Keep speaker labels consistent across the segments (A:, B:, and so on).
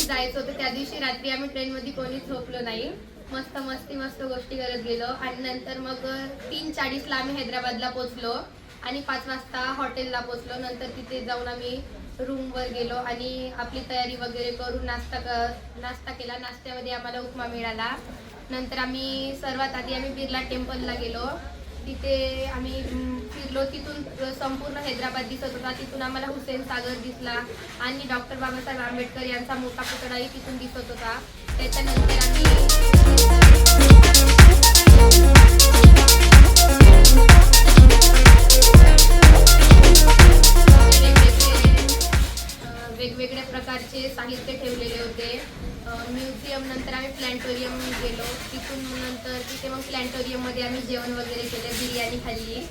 A: जायचं होतं त्या दिवशी रात्री आम्ही ट्रेनमध्ये कोणीच झोपलो नाही. मस्त गोष्टी करत गेलो आणि नंतर मग 3:40ला आम्ही हैदराबादला पोचलो आणि 5 वाजता हॉटेलला पोचलो. नंतर तिथे जाऊन आम्ही रूमवर गेलो आणि आपली तयारी वगैरे करून नाश्ता केला. नाश्त्यामध्ये आम्हाला उपमा मिळाला. नंतर आम्ही सर्वात आधी आम्ही बिर्ला टेम्पलला गेलो. तिथे आम्ही फिरलो. तिथून संपूर्ण हैदराबाद दिसत होता. तिथून आम्हाला हुसेन सागर दिसला आणि डॉक्टर बाबासाहेब आंबेडकर यांचा मोठा पुतळाही तिथून दिसत होता. त्याच्यानंतर वेगवेगळ्या प्रकारचे साहित्य ठेवलेले होते. म्युझियम नंतर आम्ही प्लॅनेटोरियम गेलो. तिथे मग प्लॅनेटोरियममध्ये आम्ही जेवण वगैरे केलं, बिर्याणी खाल्ली.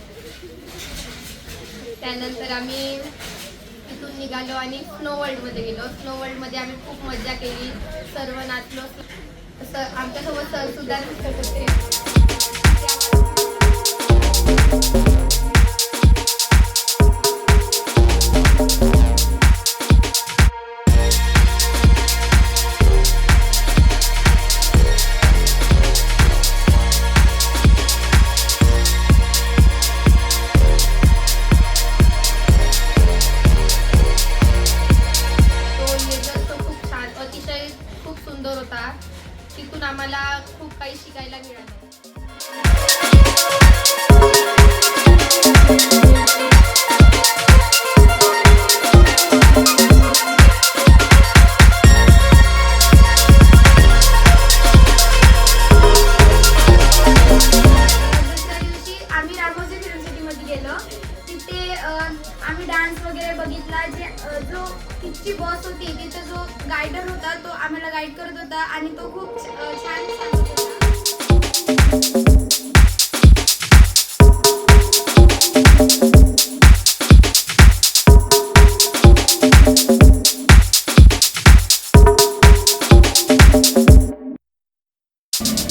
A: त्यानंतर आम्ही तिथून निघालो आणि स्नो वर्ल्डमध्ये गेलो. स्नो वर्ल्डमध्ये आम्ही खूप मजा केली, सर्व नाचलो. आमच्यासोबत सर सुद्धा दिसत होते. तिथून आम्हाला खूप काही शिकायला मिळालं.
B: दुसऱ्या दिवशी आम्ही राघोजी फिल्म सिटीमध्ये गेलो. तिथे आम्ही डान्स वगैरे बघितला. जो तिथची बॉस होती, तिथे जो गायडर होता तो आम्हाला गाईड करत होता आणि तो खूप छान सांगत होता.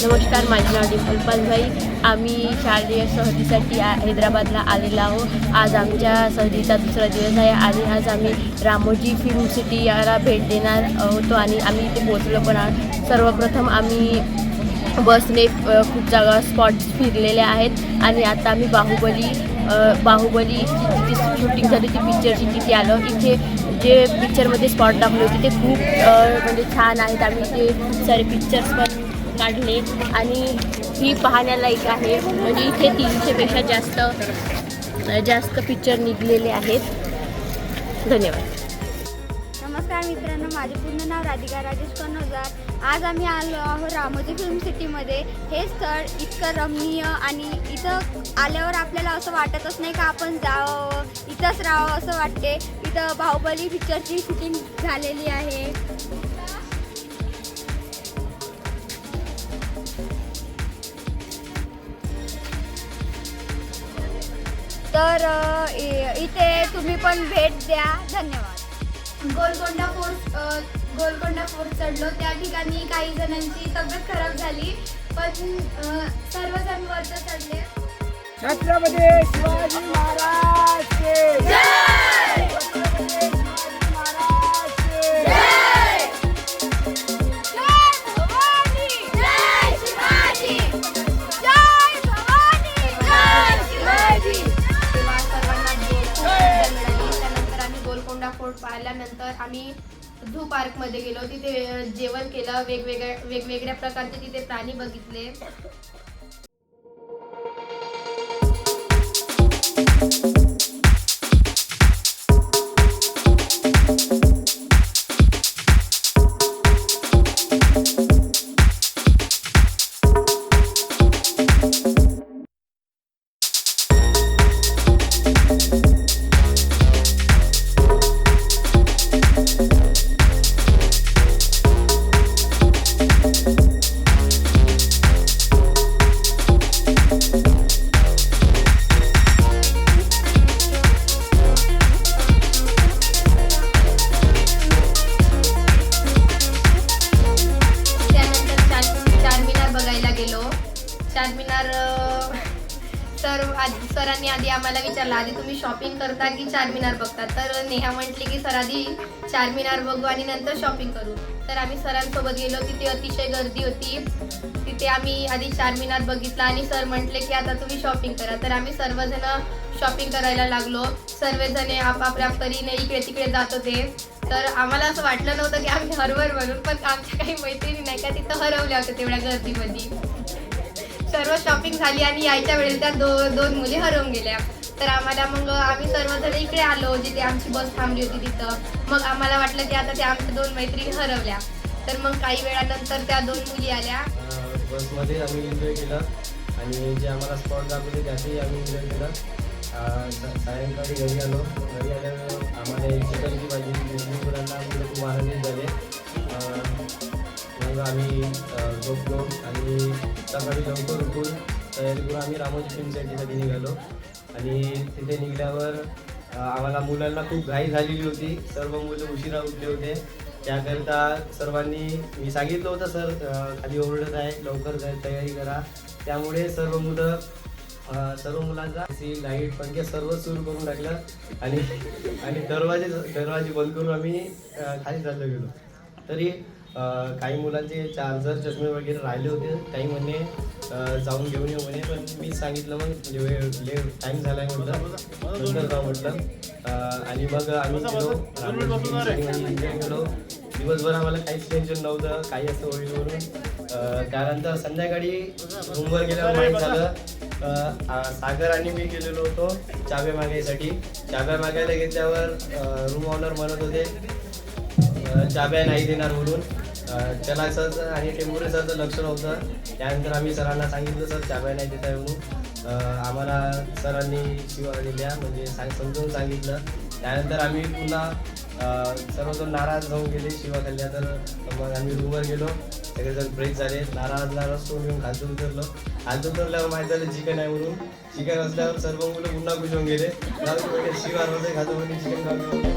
C: नमस्कार, माझे नाव डिंपल पालभाई. आम्ही शालेय सहलीसाठी हैदराबादला आलेलो आहोत. आज आमच्या सहलीचा दुसरा दिवस आहे आणि आज आम्ही रामोजी फिल्म सिटी याला भेट देणार होतो आणि आम्ही इथे पोहोचलो पण आहोत. सर्वप्रथम आम्ही बसने खूप जागा स्पॉट्स फिरलेले आहेत आणि आता आम्ही बाहुबली जिथे शूटिंग झाली ती पिक्चरची तिथे आलो. इथे जे पिक्चरमध्ये स्पॉट दाखवले होते ते खूप म्हणजे छान आहेत. आम्ही इथे खूप सारे पिक्चर्स पण काढले आणि ही पाहण्यालायक आहे. म्हणजे इथे 300पेक्षा जास्त पिक्चर निघलेले आहेत. धन्यवाद.
B: नमस्कार मित्रांनो, माझे पूर्ण नाव राधिका राजेश कन्नौजर. आज आम्ही आलो आहोत रामोजी फिल्म सिटीमध्ये. हे स्थळ इतकं रमणीय आणि इथं आल्यावर आपल्याला असं वाटतच नाही का आपण जावं, इथंच राहावं असं वाटते. इथं बाहुबली पिक्चरची शूटिंग झालेली आहे. तर इथे तुम्ही पण भेट द्या. धन्यवाद.
A: गोलकोंडा फोर्ट चढलो. त्या ठिकाणी काही जणांची तब्येत खराब झाली पण सर्वजण वरती चढले.
D: छत्रपती शिवाजी महाराज की जय! छत्रपती शिवाजी महाराज की जय!
B: जय भवानी, जय शिवाजी, जय भवानी, जय शिवाजी.
A: तेव्हा सर्वांना खूप मजा मिळाली. त्यानंतर आम्ही गोलकोंडा फोर्ट पाहिल्यानंतर आम्ही झू पार्कमध्ये गेलो. तिथे जेवण केलं. वेगवेगळ्या प्रकारचे तिथे प्राणी बघितले. विचारलं आधी तुम्ही शॉपिंग करता की चारमिनार बघता, तर नेहा म्हटली की सर आधी चारमिनार बघू आणि नंतर शॉपिंग करू. तर आम्ही सरांसोबत गेलो. तिथे अतिशय गर्दी होती. तिथे आम्ही आधी चारमिनार बघितला आणि सर म्हटले की आता तुम्ही शॉपिंग करा. तर आम्ही सर्वजण शॉपिंग करायला लागलो. सर्वजण आपापल्या परीने इकडे तिकडे जात होते. तर आम्हाला असं वाटलं नव्हतं की आम्ही हरवर म्हणून, पण आमच्या काही मैत्रिणी नाही का तिथं हरवल्या होत्या तेवढ्या गर्दीमध्ये. सर्व शॉपिंग झाली आणि यायच्या वेळेस त्या दोन मुली हरवून गेल्या. तर आम्हाला मग आम्ही सर्वजण इकडे आलो जिथे आमची बस थांबली होती तिथं. मग आम्हाला वाटलं की आता त्या आमच्या 2 मैत्रिणी हरवल्या. तर मग काही वेळानंतर त्या 2 मुली आल्या.
E: बसमध्ये आम्ही एन्जॉय केलं आणि जे आम्हाला स्पॉट दाखवले त्यातही आम्ही एन्जॉय केलं. सायंकाळी घरी आलो. घरी आल्यावर आम्हाला चिकनची भाजी दिसली. मुलांना मुलं खूप आनंदित झाले. मग आम्ही झोपलो आणि सकाळी लवकर उठून तयारी करून आम्ही रामोजी फिल्म सिटीसाठी निघालो. आणि तिथे निघाल्यावर आम्हाला मुलांना खूप घाई झालेली होती. सर्व मुलं उशिरा उठले होते. त्याकरिता सर्वांनी मी सांगितलं होतं सर खाली ओरडत आहे लवकर तयारी करा. त्यामुळे सर्व मुलांचा लाईट पंखे सर्व सुरू करून टाकलं आणि दरवाजे बंद करून आम्ही खाली चाललो गेलो. तरी काही मुलांचे चार्जर चष्मे वगैरे राहिले होते. काही म्हणे जाऊन घेऊन येऊ म्हणे, पण मी सांगितलं मग टाईम झाला आहे म्हटलं नंतर जाऊ म्हटलं. आणि मग आम्ही गेलो एन्जॉय केलो. दिवसभर आम्हाला काहीच टेन्शन नव्हतं काही असं होईल म्हणून. त्यानंतर संध्याकाळी रूमवर गेल्यावर माहीत झालं सागर आणि मी गेलेलो होतो चाब्या मागायसाठी. चाब्या मागायला घेतल्यावर रूम ऑनर म्हणत होते चाब्या नाही देणार म्हणून. त्याला सर आणि टेंबुरे सरचं लक्ष नव्हतं. त्यानंतर आम्ही सरांना सांगितलं सर चाब्या नाही देत आहे म्हणून. आम्हाला सरांनी शिवा दिल्या म्हणजे समजून सांगितलं. त्यानंतर आम्ही पुन्हा सर्वजण नाराज जाऊन गेले शिवा खाल्ल्या. तर मग आम्ही रूमवर गेलो. सगळेजण फ्रेश झाले. नाराज सोडून घेऊन खालतून उतरल्यावर माहीत झालं चिकन आहे म्हणून. चिकन असल्यावर सर्व मुलं पुन्हा खुश होऊन गेले. शिवा रोज खातो म्हणजे चिकन खातो.